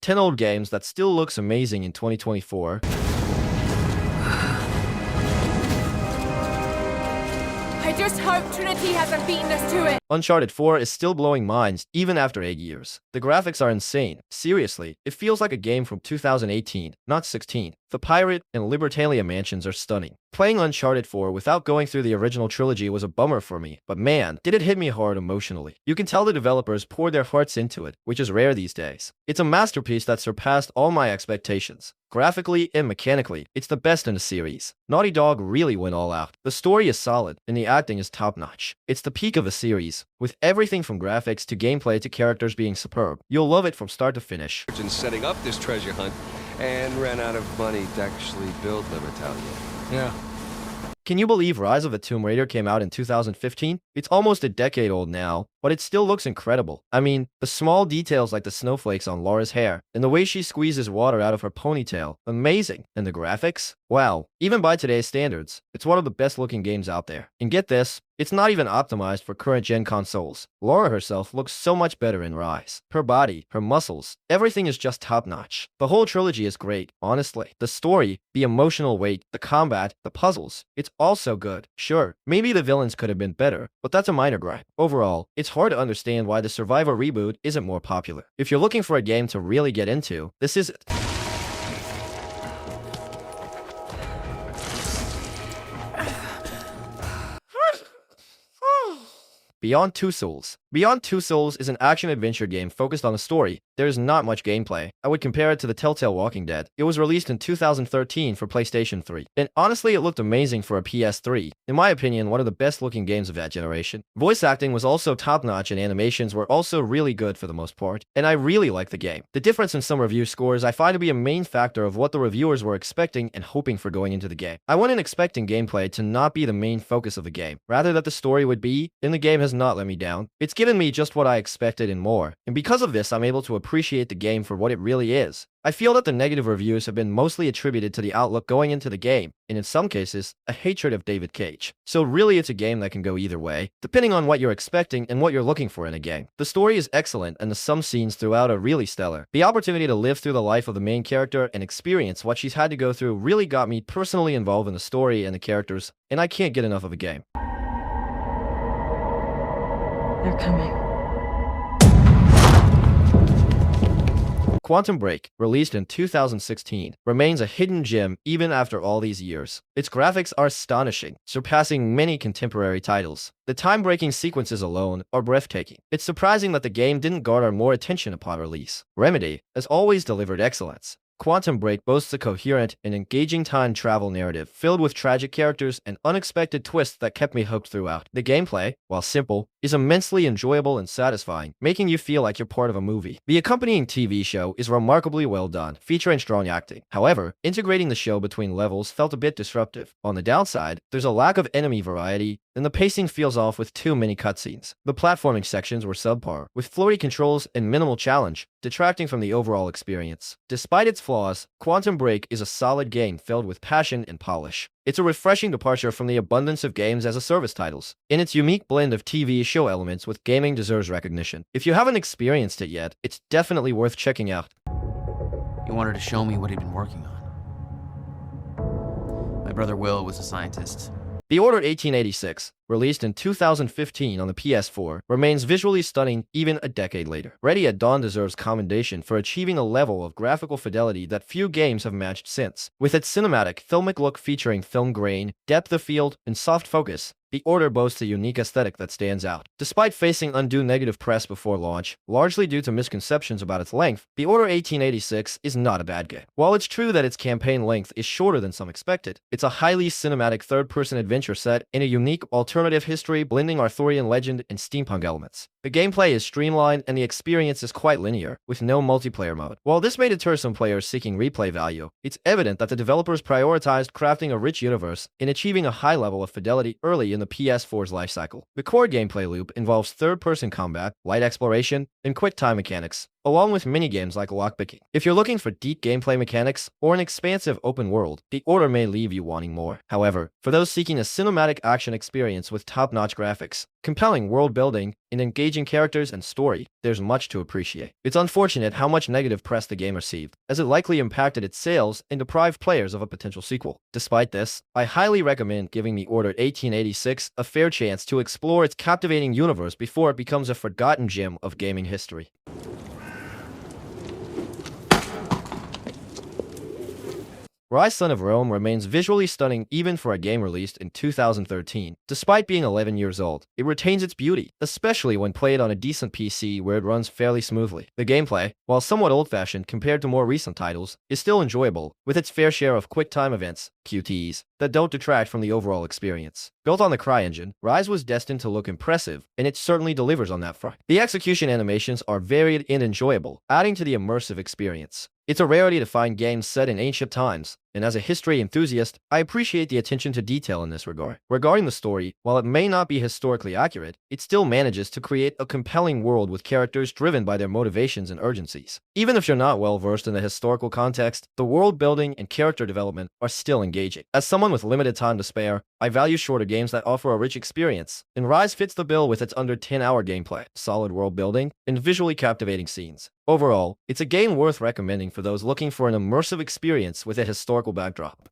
10 old games that still looks amazing in 2024. I just hope Trinity hasn't beaten us to it. Uncharted 4 is still blowing minds even after 8 years. The graphics are insane. Seriously, it feels like a game from 2018, not 16. The pirate and Libertalia mansions are stunning. Playing Uncharted 4 without going through the original trilogy was a bummer for me, but man, did it hit me hard emotionally. You can tell the developers poured their hearts into it, which is rare these days. It's a masterpiece that surpassed all my expectations. Graphically and mechanically, it's the best in the series. Naughty Dog really went all out. The story is solid, and the acting is top-notch. It's the peak of the series, with everything from graphics to gameplay to characters being superb. You'll love it from start to finish. Setting up this treasure hunt and ran out of money to actually build Libertalia. Yeah. Can you believe Rise of the Tomb Raider came out in 2015? It's almost a decade old now, but it still looks incredible. I mean, the small details like the snowflakes on Laura's hair, and the way she squeezes water out of her ponytail, amazing. And the graphics? Wow, even by today's standards, it's one of the best looking games out there. And get this, it's not even optimized for current gen consoles. Laura herself looks so much better in Rise. Her body, her muscles, everything is just top notch. The whole trilogy is great, honestly. The story, the emotional weight, the combat, the puzzles, it's all so good. Sure, maybe the villains could have been better, but that's a minor gripe. Overall, it's hard to understand why the Survivor reboot isn't more popular. If you're looking for a game to really get into, this is it. Beyond Two Souls. Beyond Two Souls is an action-adventure game focused on a story. There is not much gameplay. I would compare it to the Telltale Walking Dead. It was released in 2013 for PlayStation 3, and honestly it looked amazing for a PS3. In my opinion, one of the best-looking games of that generation. Voice acting was also top-notch and animations were also really good for the most part, and I really liked the game. The difference in some review scores I find to be a main factor of what the reviewers were expecting and hoping for going into the game. I went in expecting gameplay to not be the main focus of the game, rather that the story would be, and the game has not let me down. It's given me just what I expected and more, and because of this I'm able to appreciate the game for what it really is. I feel that the negative reviews have been mostly attributed to the outlook going into the game, and in some cases, a hatred of David Cage. So really it's a game that can go either way, depending on what you're expecting and what you're looking for in a game. The story is excellent and the some scenes throughout are really stellar. The opportunity to live through the life of the main character and experience what she's had to go through really got me personally involved in the story and the characters, and I can't get enough of the game. They're coming. Quantum Break, released in 2016, remains a hidden gem even after all these years. Its graphics are astonishing, surpassing many contemporary titles. The time-breaking sequences alone are breathtaking. It's surprising that the game didn't garner more attention upon release. Remedy has always delivered excellence. Quantum Break boasts a coherent and engaging time travel narrative filled with tragic characters and unexpected twists that kept me hooked throughout. The gameplay, while simple, is immensely enjoyable and satisfying, making you feel like you're part of a movie. The accompanying TV show is remarkably well done, featuring strong acting. However, integrating the show between levels felt a bit disruptive. On the downside, there's a lack of enemy variety, and the pacing feels off with too many cutscenes. The platforming sections were subpar, with floaty controls and minimal challenge, detracting from the overall experience. Despite its flaws, Quantum Break is a solid game filled with passion and polish. It's a refreshing departure from the abundance of games as a service titles, and its unique blend of TV show elements with gaming deserves recognition. If you haven't experienced it yet, it's definitely worth checking out. He wanted to show me what he'd been working on. My brother Will was a scientist. The Order 1886, released in 2015 on the PS4, remains visually stunning even a decade later. Ready at Dawn deserves commendation for achieving a level of graphical fidelity that few games have matched since. With its cinematic, filmic look featuring film grain, depth of field, and soft focus, The Order boasts a unique aesthetic that stands out. Despite facing undue negative press before launch, largely due to misconceptions about its length, The Order 1886 is not a bad game. While it's true that its campaign length is shorter than some expected, it's a highly cinematic third-person adventure set in a unique alternative history blending Arthurian legend and steampunk elements. The gameplay is streamlined and the experience is quite linear, with no multiplayer mode. While this may deter some players seeking replay value, it's evident that the developers prioritized crafting a rich universe and achieving a high level of fidelity early in the PS4's lifecycle. The core gameplay loop involves third-person combat, light exploration, and quick time mechanics, along with minigames like lockpicking. If you're looking for deep gameplay mechanics or an expansive open world, The Order may leave you wanting more. However, for those seeking a cinematic action experience with top-notch graphics, compelling world building, and engaging characters and story, there's much to appreciate. It's unfortunate how much negative press the game received, as it likely impacted its sales and deprived players of a potential sequel. Despite this, I highly recommend giving The Order 1886 a fair chance to explore its captivating universe before it becomes a forgotten gem of gaming history. Ryse Son of Rome remains visually stunning even for a game released in 2013. Despite being 11 years old, it retains its beauty, especially when played on a decent PC where it runs fairly smoothly. The gameplay, while somewhat old-fashioned compared to more recent titles, is still enjoyable, with its fair share of quick-time events, QTEs, that don't detract from the overall experience. Built on the CryEngine, Ryse was destined to look impressive, and it certainly delivers on that front. The execution animations are varied and enjoyable, adding to the immersive experience. It's a rarity to find games set in ancient times, and as a history enthusiast, I appreciate the attention to detail in this regard. Regarding the story, while it may not be historically accurate, it still manages to create a compelling world with characters driven by their motivations and urgencies. Even if you're not well versed in the historical context, the world building and character development are still engaging. As someone with limited time to spare, I value shorter games that offer a rich experience, and Ryse fits the bill with its under 10-hour gameplay, solid world building, and visually captivating scenes. Overall, it's a game worth recommending for those looking for an immersive experience with a historical backdrop.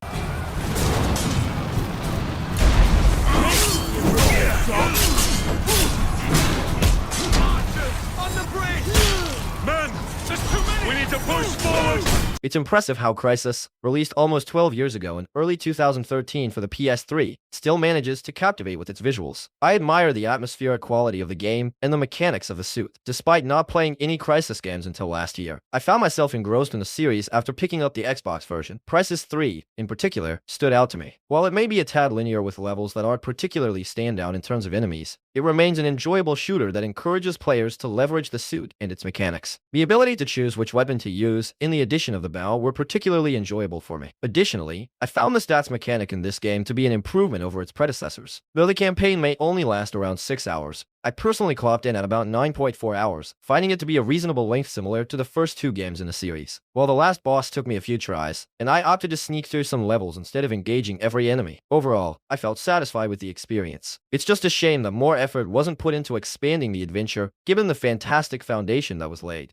It's impressive how Crysis, released almost 12 years ago in early 2013 for the PS3, still manages to captivate with its visuals. I admire the atmospheric quality of the game and the mechanics of the suit. Despite not playing any Crysis games until last year, I found myself engrossed in the series after picking up the Xbox version. Crysis 3, in particular, stood out to me. While it may be a tad linear with levels that aren't particularly standout in terms of enemies, it remains an enjoyable shooter that encourages players to leverage the suit and its mechanics. The ability to choose which weapon to use and the addition of the bow were particularly enjoyable for me. Additionally, I found the stats mechanic in this game to be an improvement over its predecessors. Though the campaign may only last around 6 hours, I personally clocked in at about 9.4 hours, finding it to be a reasonable length similar to the first 2 games in the series. While the last boss took me a few tries, and I opted to sneak through some levels instead of engaging every enemy. Overall, I felt satisfied with the experience. It's just a shame that more effort wasn't put into expanding the adventure, given the fantastic foundation that was laid.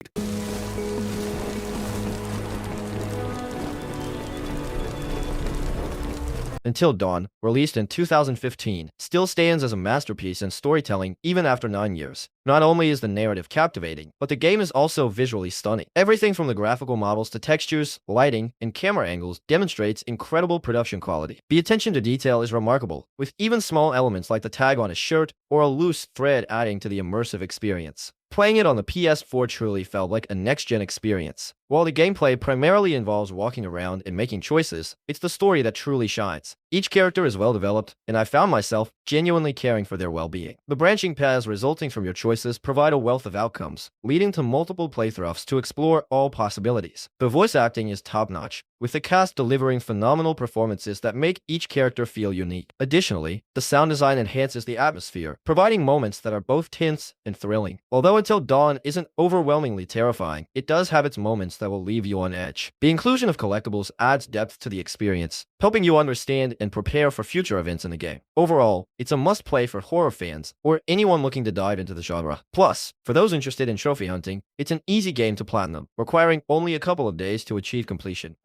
Until Dawn, released in 2015, still stands as a masterpiece in storytelling even after 9 years. Not only is the narrative captivating, but the game is also visually stunning. Everything from the graphical models to textures, lighting, and camera angles demonstrates incredible production quality. The attention to detail is remarkable, with even small elements like the tag on a shirt or a loose thread adding to the immersive experience. Playing it on the PS4 truly felt like a next-gen experience. While the gameplay primarily involves walking around and making choices, it's the story that truly shines. Each character is well developed, and I found myself genuinely caring for their well-being. The branching paths resulting from your choices provide a wealth of outcomes, leading to multiple playthroughs to explore all possibilities. The voice acting is top-notch, with the cast delivering phenomenal performances that make each character feel unique. Additionally, the sound design enhances the atmosphere, providing moments that are both tense and thrilling. Although Until Dawn isn't overwhelmingly terrifying, it does have its moments that will leave you on edge. The inclusion of collectibles adds depth to the experience, helping you understand and prepare for future events in the game. Overall, it's a must-play for horror fans or anyone looking to dive into the genre. Plus, for those interested in trophy hunting, it's an easy game to platinum, requiring only a couple of days to achieve completion.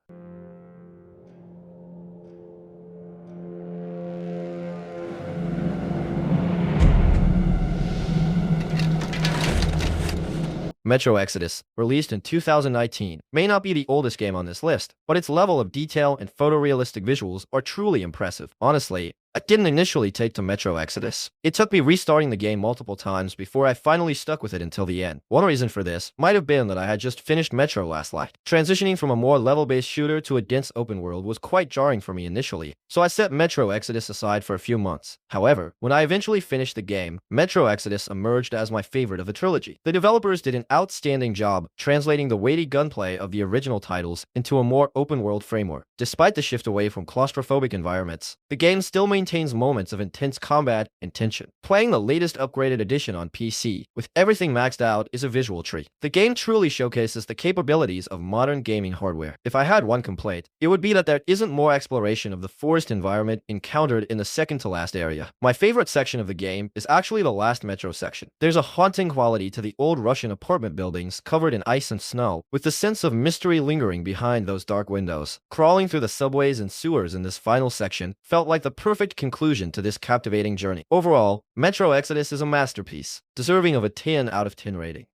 Metro Exodus, released in 2019, may not be the oldest game on this list, but its level of detail and photorealistic visuals are truly impressive. Honestly, I didn't initially take to Metro Exodus. It took me restarting the game multiple times before I finally stuck with it until the end. One reason for this might have been that I had just finished Metro last night. Transitioning from a more level-based shooter to a dense open world was quite jarring for me initially, so I set Metro Exodus aside for a few months. However, when I eventually finished the game, Metro Exodus emerged as my favorite of the trilogy. The developers did an outstanding job translating the weighty gunplay of the original titles into a more open-world framework. Despite the shift away from claustrophobic environments, the game still maintains maintains moments of intense combat and tension. Playing the latest upgraded edition on PC, with everything maxed out, is a visual treat. The game truly showcases the capabilities of modern gaming hardware. If I had one complaint, it would be that there isn't more exploration of the forest environment encountered in the second-to-last area. My favorite section of the game is actually the last metro section. There's a haunting quality to the old Russian apartment buildings covered in ice and snow, with the sense of mystery lingering behind those dark windows. Crawling through the subways and sewers in this final section felt like the perfect conclusion to this captivating journey. Overall, Metro Exodus is a masterpiece, deserving of a 10 out of 10 rating.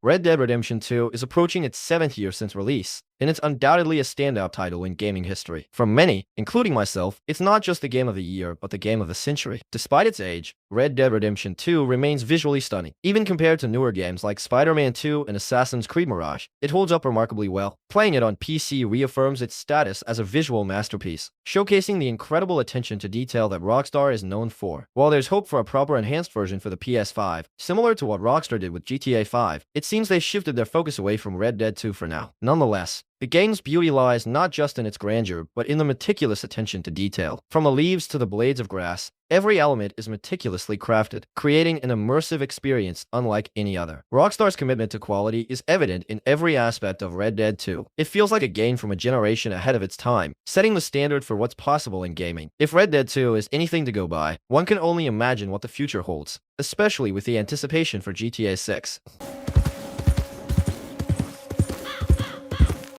Red Dead Redemption 2 is approaching its 7th year since release, and it's undoubtedly a standout title in gaming history. For many, including myself, it's not just the game of the year, but the game of the century. Despite its age, Red Dead Redemption 2 remains visually stunning. Even compared to newer games like Spider-Man 2 and Assassin's Creed Mirage, it holds up remarkably well. Playing it on PC reaffirms its status as a visual masterpiece, showcasing the incredible attention to detail that Rockstar is known for. While there's hope for a proper enhanced version for the PS5, similar to what Rockstar did with GTA 5, it seems they shifted their focus away from Red Dead 2 for now. Nonetheless, the game's beauty lies not just in its grandeur, but in the meticulous attention to detail. From the leaves to the blades of grass, every element is meticulously crafted, creating an immersive experience unlike any other. Rockstar's commitment to quality is evident in every aspect of Red Dead 2. It feels like a game from a generation ahead of its time, setting the standard for what's possible in gaming. If Red Dead 2 is anything to go by, one can only imagine what the future holds, especially with the anticipation for GTA 6.